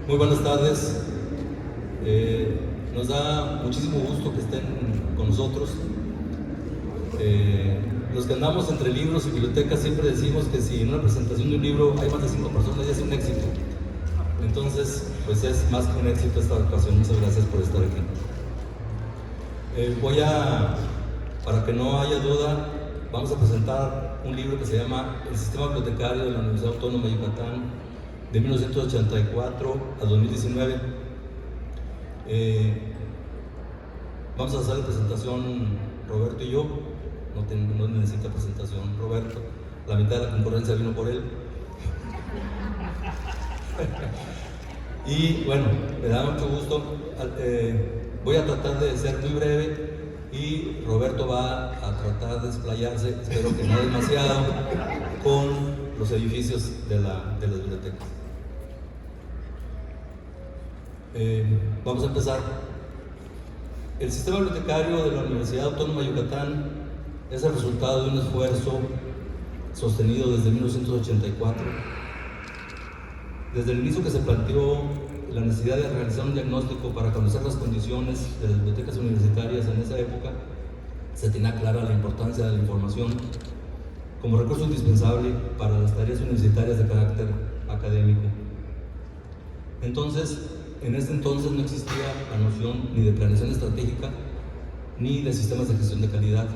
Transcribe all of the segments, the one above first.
Muy buenas tardes. Nos da muchísimo gusto que estén con nosotros. Los que andamos entre libros y bibliotecas siempre decimos que si en una presentación de un libro hay más de 5 personas ya es un éxito. Entonces, pues es más que un éxito esta ocasión. Muchas gracias por estar aquí. Para que no haya duda, vamos a presentar un libro que se llama El Sistema Bibliotecario de la Universidad Autónoma de Yucatán, de 1984 a 2019. Vamos a hacer la presentación Roberto y yo. No necesita presentación Roberto, la mitad de la concurrencia vino por él. Y bueno, me da mucho gusto. Voy a tratar de ser muy breve y Roberto va a tratar de explayarse, espero que no demasiado, con los edificios de las bibliotecas. Vamos a empezar. El sistema bibliotecario de la Universidad Autónoma de Yucatán es el resultado de un esfuerzo sostenido desde 1984. Desde el inicio que se planteó la necesidad de realizar un diagnóstico para conocer las condiciones de las bibliotecas universitarias en esa época, se tenía clara la importancia de la información como recurso indispensable para las tareas universitarias de carácter académico. En ese entonces no existía la noción ni de planeación estratégica ni de sistemas de gestión de calidad.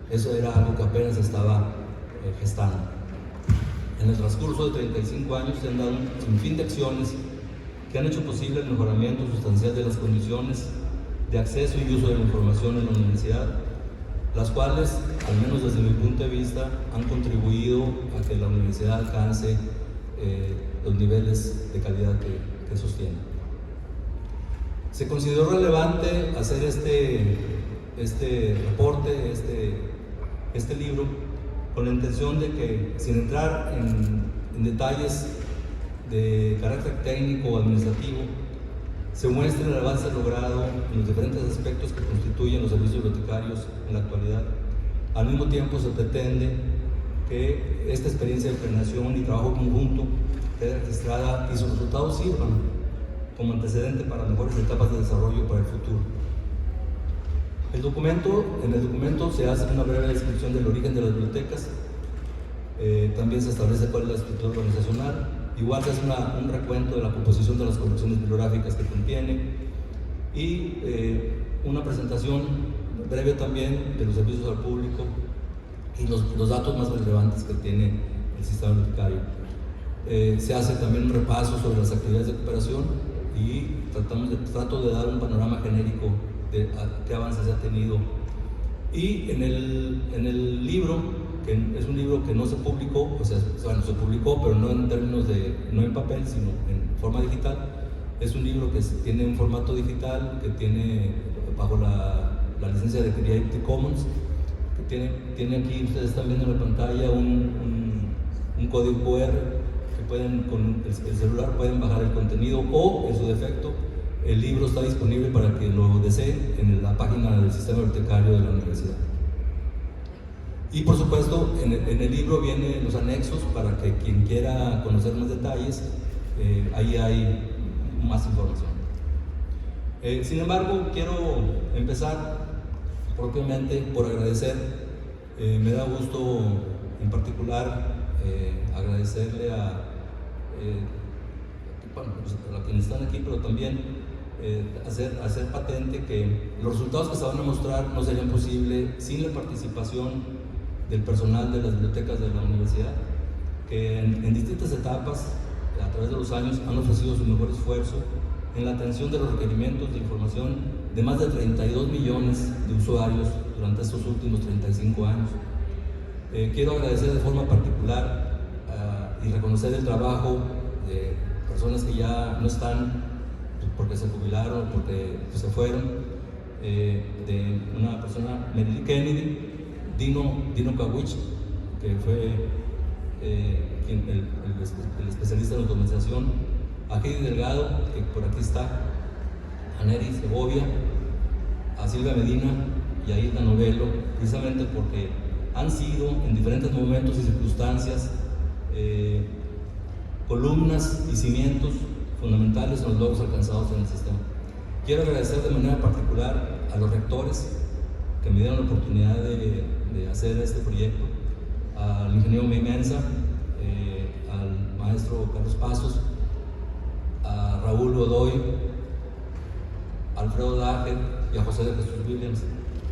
Eso era algo que apenas estaba gestando. En el transcurso de 35 años se han dado un sinfín de acciones que han hecho posible el mejoramiento sustancial de las condiciones de acceso y uso de la información en la universidad, las cuales, al menos desde mi punto de vista, han contribuido a que la universidad alcance los niveles de calidad que sostiene. Se consideró relevante hacer este reporte, este libro, con la intención de que, sin entrar en detalles de carácter técnico o administrativo, se muestre el avance logrado en los diferentes aspectos que constituyen los servicios bibliotecarios en la actualidad. Al mismo tiempo, se pretende que esta experiencia de planeación y trabajo conjunto quede registrada y sus resultados sirvan como antecedente para mejores etapas de desarrollo para el futuro. En el documento se hace una breve descripción del origen de las bibliotecas. También se establece cuál es la estructura organizacional. Igual se hace un recuento de la composición de las colecciones bibliográficas que contiene y una presentación breve también de los servicios al público y los datos más relevantes que tiene el sistema bibliotecario. Se hace también un repaso sobre las actividades de cooperación y trato de dar un panorama genérico de qué avances se ha tenido. Y en el libro, que es un libro que no se publicó, se publicó, pero no en términos no en papel, sino en forma digital. Es un libro que tiene un formato digital, que tiene bajo la licencia de Creative Commons, que tiene aquí, ustedes están viendo en la pantalla, un código QR, que con el celular pueden bajar el contenido, o en su defecto el libro está disponible para que lo deseen en la página del sistema bibliotecario de la universidad. Y por supuesto, en el libro vienen los anexos para que quien quiera conocer más detalles, ahí hay más información. Sin embargo, quiero empezar propiamente por agradecer. Me da gusto en particular agradecerle a quienes están aquí, pero también hacer patente que los resultados que se van a mostrar no serían posibles sin la participación del personal de las bibliotecas de la universidad, que en distintas etapas, a través de los años, han ofrecido su mejor esfuerzo en la atención de los requerimientos de información de más de 32 millones de usuarios durante estos últimos 35 años. Quiero agradecer de forma particular y reconocer el trabajo de personas que ya no están porque se jubilaron, porque se fueron, de una persona, Merrill Kennedy, Dino Kawich, que fue el especialista en automatización, a Heidi Delgado, que por aquí está, a Neri Segovia, a Silvia Medina y a Hilda Novelo, precisamente porque han sido en diferentes momentos y circunstancias columnas y cimientos fundamentales en los logros alcanzados en el sistema. Quiero agradecer de manera particular a los rectores que me dieron la oportunidad de hacer este proyecto, al ingeniero Mensa, al maestro Carlos Pasos, a Raúl Godoy, a Alfredo Dager y a José de Jesús Williams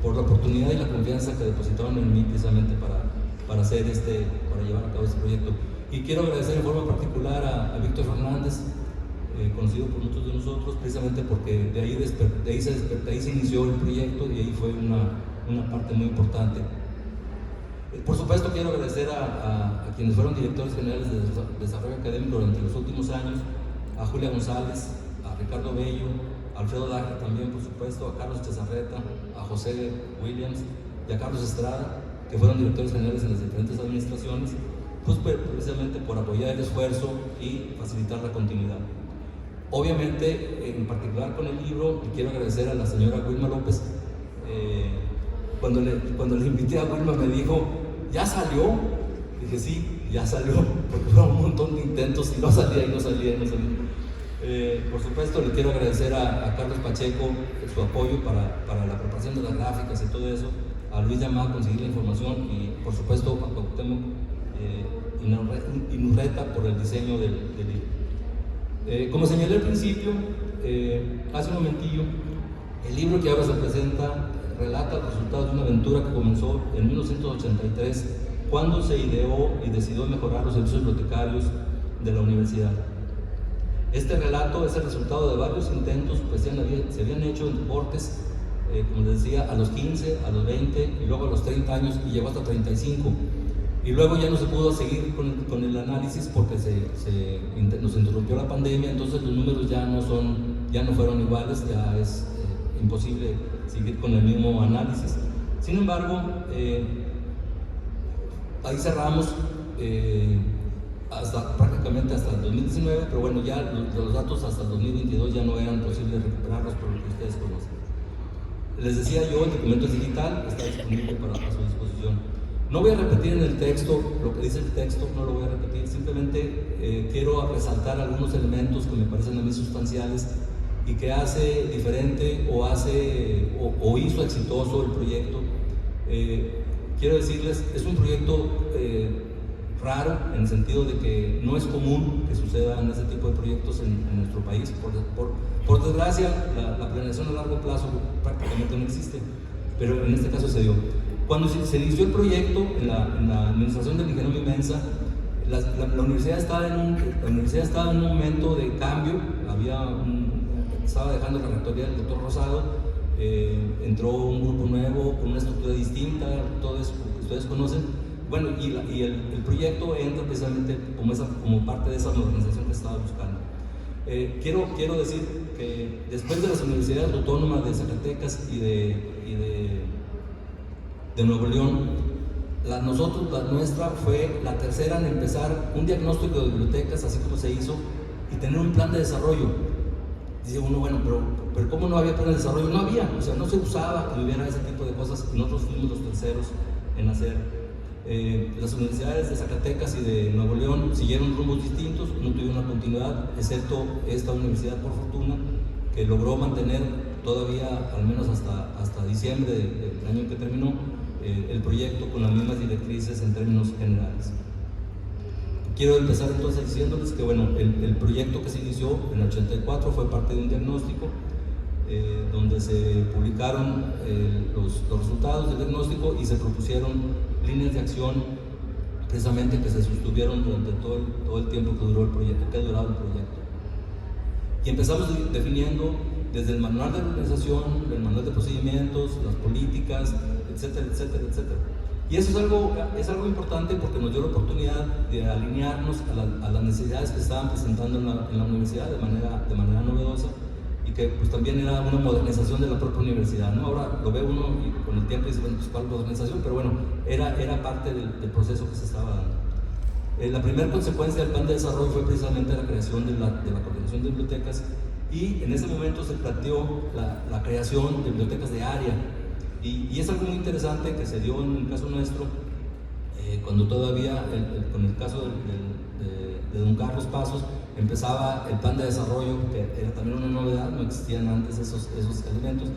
por la oportunidad y la confianza que depositaron en mí precisamente para llevar a cabo este proyecto. Y quiero agradecer en forma particular a Víctor Fernández, conocido por muchos de nosotros, precisamente porque de ahí se inició el proyecto y ahí fue una parte muy importante. Por supuesto, quiero agradecer a quienes fueron directores generales de desarrollo académico durante los últimos años, a Julia González, a Ricardo Bello, a Alfredo Dager también, por supuesto, a Carlos Chezarreta, a José Williams y a Carlos Estrada, que fueron directores generales en las diferentes administraciones, pues precisamente por apoyar el esfuerzo y facilitar la continuidad. Obviamente, en particular con el libro, quiero agradecer a la señora Wilma López. Cuando le invité a Wilma me dijo, ¿ya salió? Dije, sí, ya salió, porque fueron un montón de intentos y no salía. Por supuesto, le quiero agradecer a Carlos Pacheco su apoyo para la preparación de las gráficas y todo eso, a Luis Yamá conseguir la información y por supuesto a Cuauhtémoc Inurreta por el diseño del libro. Como señalé al principio, hace un momentillo, el libro que ahora se presenta relata los resultados de una aventura que comenzó en 1983, cuando se ideó y decidió mejorar los servicios bibliotecarios de la universidad. Este relato es el resultado de varios intentos, pues se habían hecho en deportes, como les decía, a los 15, a los 20 y luego a los 30 años y llegó hasta 35. Y luego ya no se pudo seguir con el análisis porque nos interrumpió la pandemia, entonces los números ya no fueron iguales, ya es imposible seguir con el mismo análisis. Sin embargo, ahí cerramos prácticamente hasta el 2019, pero bueno, ya los datos hasta el 2022 ya no eran posibles recuperarlos por lo que ustedes conocen. Les decía yo, el documento es digital, está disponible a su disposición. No voy a repetir en el texto lo que dice el texto, no lo voy a repetir, simplemente quiero resaltar algunos elementos que me parecen a mí sustanciales y que hace diferente o hizo exitoso el proyecto. Quiero decirles, es un proyecto raro en el sentido de que no es común que sucedan ese tipo de proyectos en nuestro país. Por desgracia, la planeación a largo plazo prácticamente no existe, pero en este caso se dio. Cuando se inició el proyecto en la administración del ingeniero Mensa, la universidad estaba en un momento de cambio, estaba dejando la rectoría del doctor Rosado, entró un grupo nuevo con una estructura distinta, todo eso que ustedes conocen. Bueno, y el proyecto entra precisamente como parte de esa modernización que estaba buscando. Quiero decir que después de las universidades autónomas de Zacatecas y de Nuevo León, la nuestra fue la tercera en empezar un diagnóstico de bibliotecas, así como se hizo, y tener un plan de desarrollo. Dice uno, bueno, pero ¿cómo no había plan de desarrollo? No había, o sea, no se usaba que hubiera ese tipo de cosas, y nosotros fuimos los terceros en hacer. Las universidades de Zacatecas y de Nuevo León siguieron rumbos distintos, no tuvieron una continuidad, excepto esta universidad, por fortuna, que logró mantener todavía, al menos hasta diciembre del año que terminó, el proyecto con las mismas directrices en términos generales. Quiero empezar entonces diciéndoles que bueno, el proyecto que se inició en el 84 fue parte de un diagnóstico donde se publicaron los resultados del diagnóstico y se propusieron líneas de acción precisamente que se sostuvieron durante todo el tiempo que duró el proyecto, que ha durado el proyecto. Y empezamos definiendo desde el manual de organización, el manual de procedimientos, las políticas, etcétera, etcétera, etcétera. Y eso es algo importante porque nos dio la oportunidad de alinearnos a las necesidades que estaban presentando en la universidad de manera novedosa y que pues también era una modernización de la propia universidad, ¿no? Ahora lo ve uno y con el tiempo dice, bueno, pues ¿cuál modernización? Pero bueno, era parte del proceso que se estaba dando. La primera consecuencia del plan de desarrollo fue precisamente la creación de la Coordinación de Bibliotecas y en ese momento se planteó la creación de bibliotecas de área. Y es algo muy interesante que se dio en el caso nuestro, cuando todavía, con el caso de don Carlos Pasos, empezaba el plan de desarrollo, que era también una novedad, no existían antes esos elementos,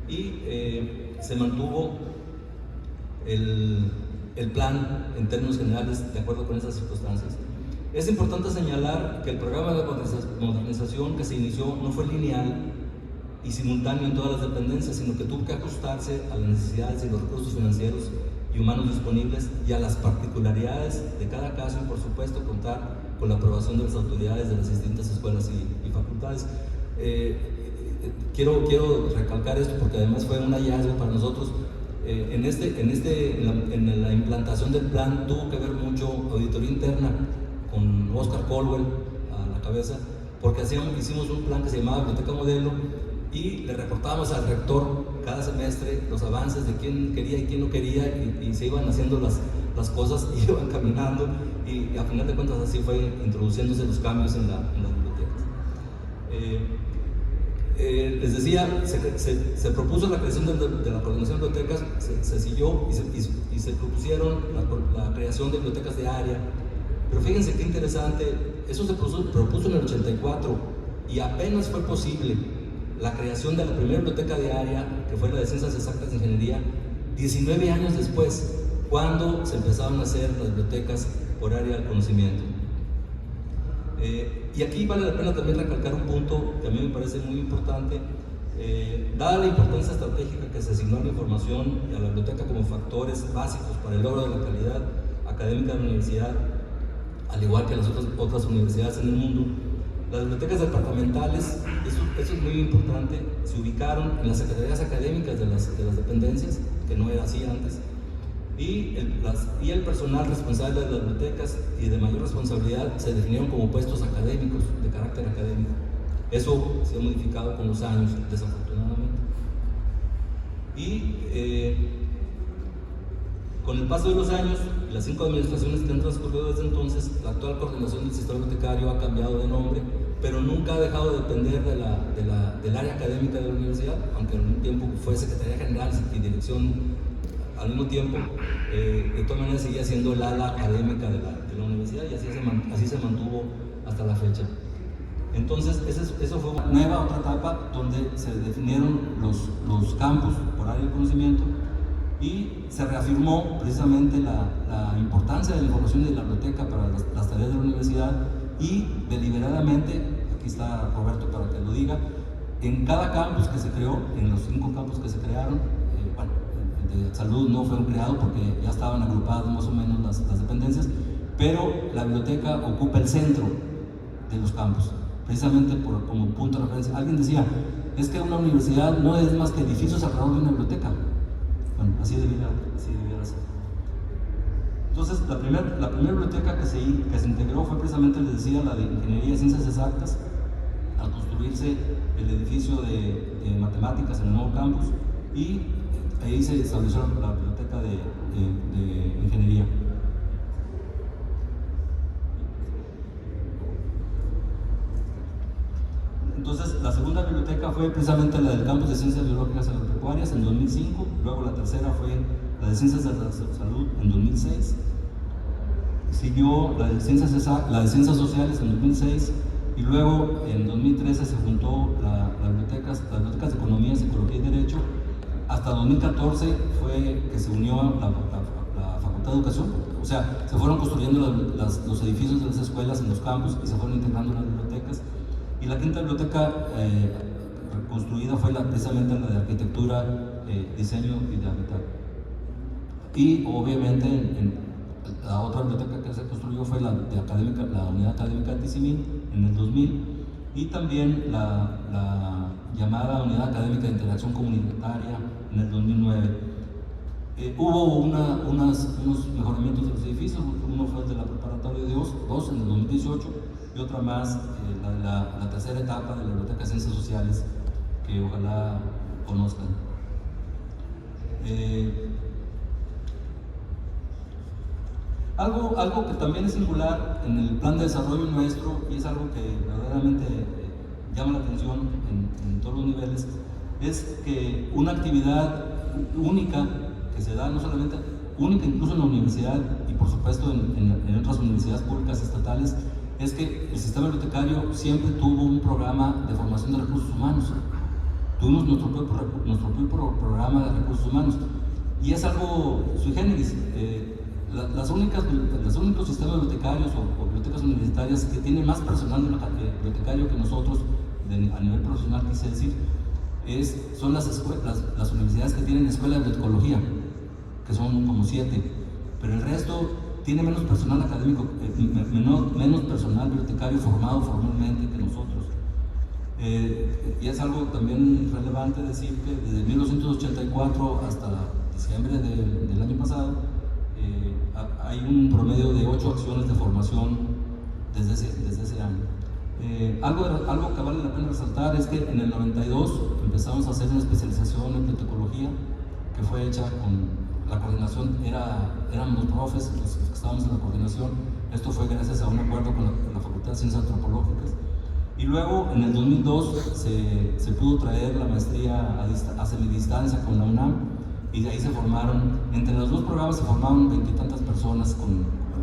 y se mantuvo el plan en términos generales de acuerdo con esas circunstancias. Es importante señalar que el programa de modernización que se inició no fue lineal y simultáneo en todas las dependencias, sino que tuvo que ajustarse a las necesidades y los recursos financieros y humanos disponibles y a las particularidades de cada caso, y por supuesto contar con la aprobación de las autoridades de las distintas escuelas y facultades. Quiero recalcar esto porque además fue un hallazgo para nosotros. En la implantación del plan tuvo que ver mucho auditoría interna con Oscar Colwell a la cabeza, porque hicimos un plan que se llamaba Biblioteca Modelo y le reportábamos al rector cada semestre los avances de quién quería y quién no quería, y se iban haciendo las cosas y iban caminando, y a final de cuentas así fue introduciéndose los cambios en las bibliotecas. Les decía, se propuso la creación de la coordinación de bibliotecas, se siguió y se propusieron la creación de bibliotecas de área, pero fíjense qué interesante, eso se propuso en el 84 y apenas fue posible la creación de la primera biblioteca de área, que fue la de Ciencias Exactas e Ingeniería, 19 años después, cuando se empezaron a hacer las bibliotecas por área del conocimiento. Y aquí vale la pena también recalcar un punto que a mí me parece muy importante. Dada la importancia estratégica que se asignó a la información y a la biblioteca como factores básicos para el logro de la calidad académica de la universidad, al igual que las otras universidades en el mundo, las bibliotecas departamentales, eso es muy importante, se ubicaron en las secretarías académicas de las dependencias, que no era así antes, y el personal responsable de las bibliotecas y de mayor responsabilidad se definieron como puestos académicos, de carácter académico. Eso se ha modificado con los años, desafortunadamente. Y con el paso de los años, las 5 administraciones que han transcurrido desde entonces, la actual coordinación del sistema bibliotecario ha cambiado de nombre, pero nunca ha dejado de depender del área académica de la universidad, aunque en un tiempo fue Secretaría General y Dirección al mismo tiempo, de todas maneras seguía siendo el ala académica de la universidad, y así se mantuvo hasta la fecha. Entonces, eso fue una otra etapa donde se definieron los campus por área de conocimiento y se reafirmó precisamente la importancia de la información de la biblioteca para las tareas de la universidad, y deliberadamente, aquí está Roberto para que lo diga, en cada campus que se creó, en los 5 campus que se crearon, el de salud no fue creado porque ya estaban agrupadas más o menos las dependencias, pero la biblioteca ocupa el centro de los campus, precisamente como punto de referencia. Alguien decía, es que una universidad no es más que edificios alrededor de una biblioteca. Bueno, así debiera ser. Entonces, la primera biblioteca que se integró fue precisamente, les decía, la de Ingeniería y Ciencias Exactas, al construirse el edificio de matemáticas en el nuevo campus, y ahí se estableció la biblioteca de Ingeniería. Entonces, la segunda biblioteca fue precisamente la del campus de Ciencias Biológicas y Agropecuarias en 2005, luego la tercera fue la de Ciencias de la Salud en 2006, siguió la de Ciencias Sociales en 2006, y luego en 2013 se juntó las bibliotecas de Economía, Psicología y Derecho. Hasta 2014 fue que se unió la Facultad de Educación, o sea, se fueron construyendo los edificios de las escuelas en los campus y se fueron integrando las bibliotecas. Y la quinta biblioteca construida fue precisamente la de Arquitectura, Diseño y de Hábitat. Y obviamente la otra biblioteca que se construyó fue la Unidad Académica de Tizimín en el 2000, y también la llamada Unidad Académica de Interacción Comunitaria en el 2009. Hubo unos mejoramientos de los edificios, uno fue el de la Preparatoria de 2 en el 2018, y otra más, la tercera etapa de la Biblioteca de Ciencias Sociales, que ojalá conozcan. Algo que también es singular en el plan de desarrollo nuestro, y es algo que verdaderamente llama la atención en todos los niveles, es que una actividad única que se da, no solamente única incluso en la universidad y por supuesto en otras universidades públicas estatales, es que el sistema bibliotecario siempre tuvo un programa de formación de recursos humanos. Tuvimos nuestro propio programa de recursos humanos, y es algo sui generis. Los únicos sistemas bibliotecarios o bibliotecas universitarias que tienen más personal bibliotecario que nosotros a nivel profesional, quise decir, son las universidades que tienen escuela de bibliotecología, que son como 7, pero el resto tiene menos personal académico, menos personal bibliotecario formado formalmente que nosotros. Y es algo también relevante decir que desde 1984 hasta diciembre del año pasado hay un promedio de 8 acciones de formación desde ese año. Algo que vale la pena resaltar es que en el 92 empezamos a hacer una especialización en bibliotecología que fue hecha con la coordinación, éramos los profes los que estábamos en la coordinación. Esto fue gracias a un acuerdo con la Facultad de Ciencias Antropológicas. Y luego en el 2002 se pudo traer la maestría a semidistancia con la UNAM, y de ahí se formaron, entre los dos programas se formaron 20 y tantas personas,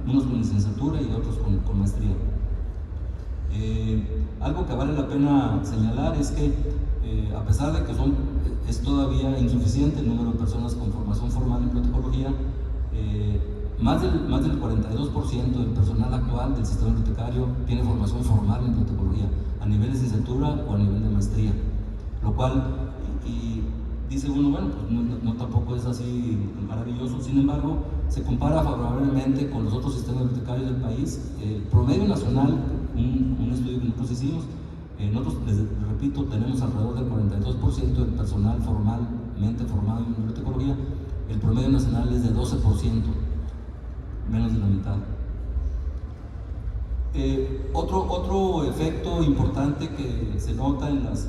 unos con licenciatura y otros con maestría. Algo que vale la pena señalar es que a pesar de que es todavía insuficiente el número de personas con formación formal en bibliotecología, más del 42% del personal actual del sistema bibliotecario tiene formación formal en bibliotecología, a nivel de licenciatura o a nivel de maestría, lo cual, y dice uno, bueno, pues no tampoco es así maravilloso. Sin embargo, se compara favorablemente con los otros sistemas bibliotecarios del país. El promedio nacional, un estudio que nosotros hicimos, nosotros, les repito, tenemos alrededor del 42% del personal formalmente formado en bibliotecología. El promedio nacional es de 12%, menos de la mitad. Otro efecto importante que se nota en las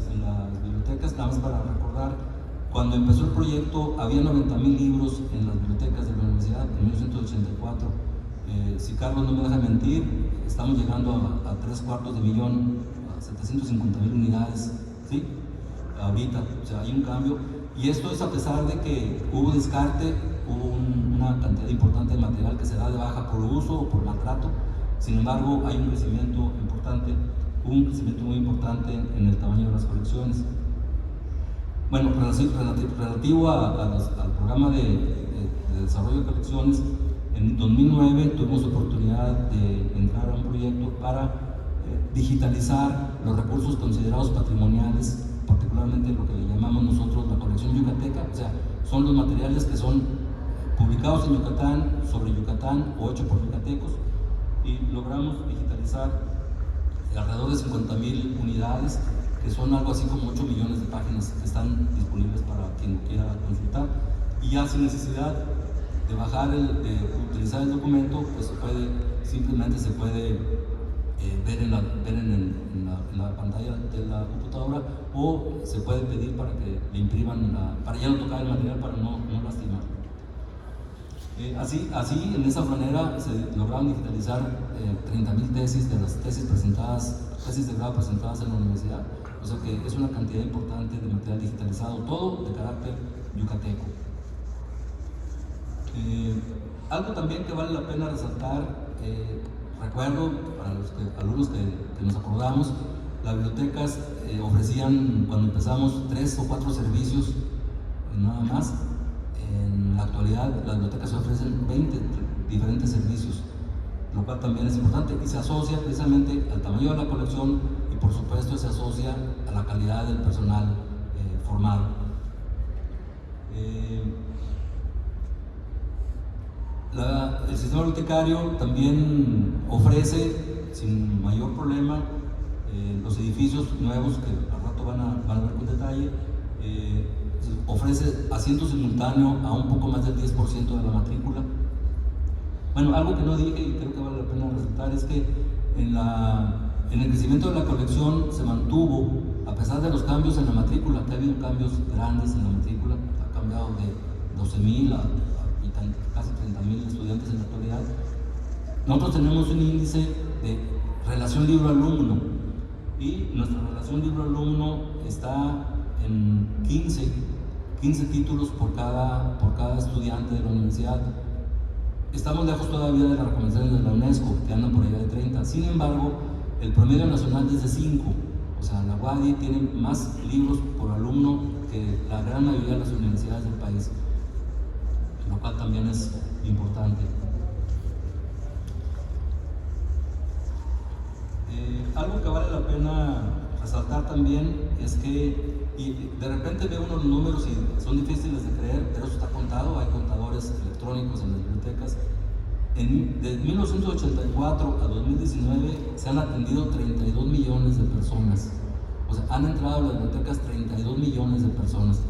bibliotecas, nada más para recordar, cuando empezó el proyecto había 90,000 libros en las bibliotecas de la universidad en 1984. Si Carlos no me deja mentir, estamos llegando a 3/4 a 750,000 unidades, ¿sí? Ahorita, o sea, hay un cambio, y esto es a pesar de que hubo descarte, hubo una cantidad importante de material que se da de baja por uso o por maltrato. Sin embargo, hay un crecimiento importante, hubo un crecimiento muy importante en el tamaño de las colecciones. Bueno, relativo al programa de desarrollo de colecciones, en 2009 tuvimos oportunidad de entrar a un proyecto para digitalizar los recursos considerados patrimoniales, particularmente lo que le llamamos nosotros la colección yucateca, o sea, son los materiales que son publicados en Yucatán, sobre Yucatán o hechos por yucatecos, y logramos digitalizar alrededor de 50,000 unidades, que son algo así como 8 millones de páginas que están disponibles para quien quiera consultar, y ya sin necesidad de utilizar el documento, pues simplemente se puede ver en la pantalla de la computadora, o se puede pedir para que le impriman, para ya no tocar el material, para no lastimar. Así, en esa manera, se lograron digitalizar 30,000 tesis de las tesis de grado presentadas en la universidad, o sea que es una cantidad importante de material digitalizado, todo de carácter yucateco. Algo también que vale la pena resaltar, recuerdo para los alumnos que nos acordamos, las bibliotecas ofrecían, cuando empezamos, 3 o 4 servicios nada más. En la actualidad las bibliotecas ofrecen 20 diferentes servicios, lo cual también es importante, y se asocia precisamente al tamaño de la colección, y por supuesto se asocia a la calidad del personal formado. El sistema bibliotecario también ofrece sin mayor problema los edificios nuevos, que al rato van a ver con detalle, ofrece asiento simultáneo a un poco más del 10% de la matrícula. Bueno, algo que no dije y creo que vale la pena resaltar es que en el crecimiento de la colección se mantuvo, a pesar de los cambios en la matrícula, que ha habido cambios grandes en la matrícula, ha cambiado de 12,000 a casi 30,000 estudiantes en la actualidad. Nosotros tenemos un índice de relación libro-alumno, y nuestra relación libro-alumno está en 15 títulos por cada estudiante de la universidad. Estamos lejos todavía de las recomendaciones de la UNESCO, que andan por allá de 30. Sin embargo, el promedio nacional es de 5. O sea, la UADY tiene más libros por alumno que la gran mayoría de las universidades del país, lo cual también es importante. Algo que vale la pena resaltar también es que y de repente ve uno los números y son difíciles de creer, pero eso está contado, hay contadores electrónicos en las bibliotecas. De 1984 a 2019 se han atendido 32 millones de personas. O sea, han entrado a las bibliotecas 32 millones de personas.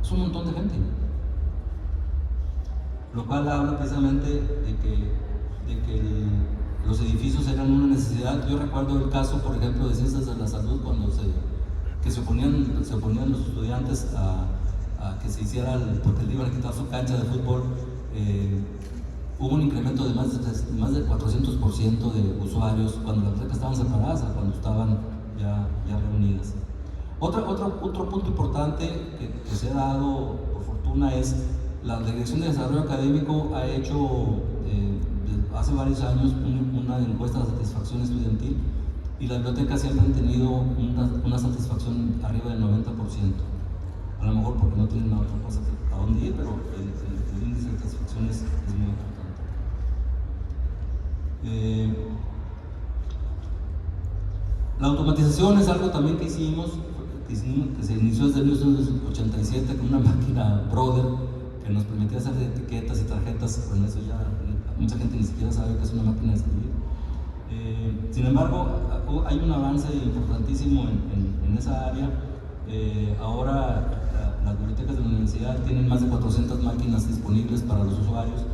Es un montón de gente. Lo cual habla precisamente de que los edificios eran una necesidad. Yo recuerdo el caso, por ejemplo, de Ciencias de la Salud, cuando se oponían los estudiantes a que se hiciera, porque le iban a quitar su cancha de fútbol. Hubo un incremento de más del 400% de usuarios cuando las bibliotecas estaban separadas a cuando estaban ya reunidas. Otro punto importante que se ha dado por fortuna es la Dirección de Desarrollo Académico ha hecho hace varios años una encuesta de satisfacción estudiantil y las bibliotecas siempre han tenido una satisfacción arriba del 90%. A lo mejor porque no tienen otra cosa a dónde ir, pero el índice de satisfacción es muy importante. La automatización es algo también que se inició desde 1987 con una máquina Brother que nos permitía hacer etiquetas y tarjetas. Con eso ya mucha gente ni siquiera sabe que es una máquina de escribir. Sin embargo, hay un avance importantísimo en esa área. Ahora las bibliotecas de la universidad tienen más de 400 máquinas disponibles para los usuarios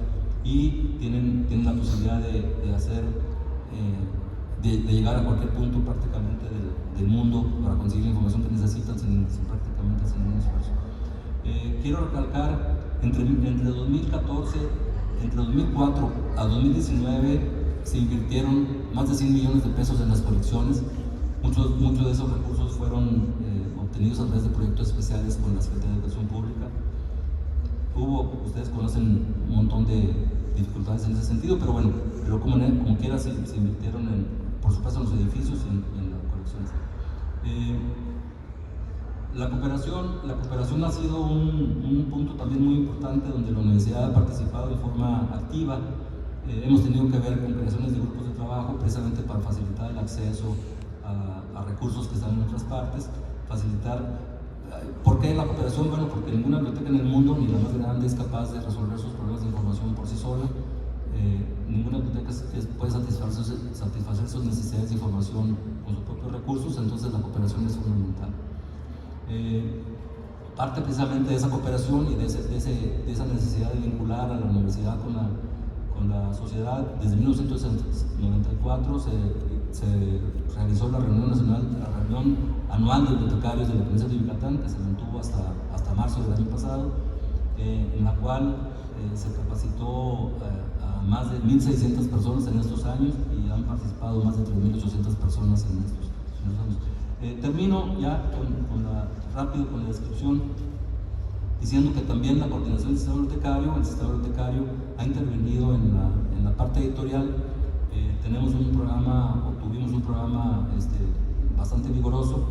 y tienen la posibilidad de hacer, de llegar a cualquier punto prácticamente del mundo para conseguir la información que necesitan prácticamente sin ningún esfuerzo. Quiero recalcar, entre 2004 a 2019 se invirtieron más de 100 millones de pesos en las colecciones. Muchos de esos recursos fueron obtenidos a través de proyectos especiales con la Secretaría de Educación Pública. Ustedes conocen un montón de dificultades en ese sentido, pero bueno, como quiera se invirtieron por supuesto en los edificios y en las colecciones. La cooperación ha sido un punto también muy importante donde la universidad ha participado de forma activa. Hemos tenido que ver con creaciones de grupos de trabajo precisamente para facilitar el acceso a recursos que están en otras partes, ¿por qué la cooperación? Bueno, porque ninguna biblioteca en el mundo, ni la más grande, es capaz de resolver sus problemas de información por sí sola. Ninguna biblioteca puede satisfacer sus necesidades de información con sus propios recursos, entonces la cooperación es fundamental. Parte precisamente de esa cooperación y de esa necesidad de vincular a la universidad con la sociedad. Desde 1994 se realizó la reunión anual de bibliotecarios de la provincia de Yucatán, que se mantuvo hasta marzo del año pasado, en la cual se capacitó a más de 1.600 personas en estos años y han participado más de 3.800 personas en estos años. Termino ya rápido con la descripción, diciendo que también la coordinación del sistema bibliotecario ha intervenido en la parte editorial. Tuvimos un programa bastante vigoroso.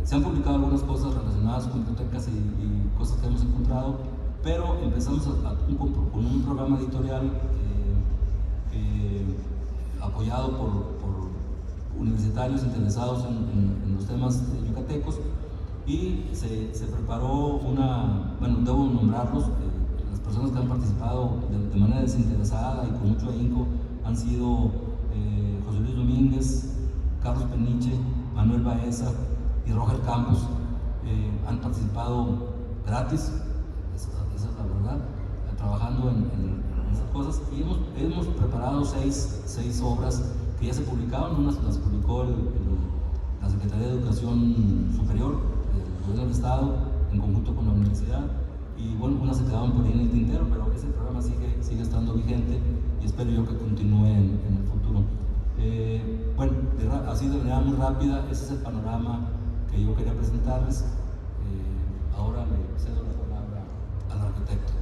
Se han publicado algunas cosas relacionadas con bibliotecas y cosas que hemos encontrado, pero empezamos con un programa editorial apoyado por universitarios interesados en los temas yucatecos, y se preparó debo nombrarlos, las personas que han participado de manera desinteresada y con mucho ahínco han sido José Luis Domínguez, Carlos Peniche, Manuel Baeza y Roger Campos. Han participado gratis, esa es la verdad, trabajando en esas cosas, y hemos preparado seis obras que ya se publicaron. Unas las publicó la Secretaría de Educación Superior del Gobierno del Estado en conjunto con la universidad, y bueno, unas se quedaron por ahí en el tintero, pero ese programa sigue estando vigente y espero yo que continúe en el futuro. Bueno, así de manera muy rápida, ese es el panorama que yo quería presentarles. Ahora le cedo la palabra al arquitecto.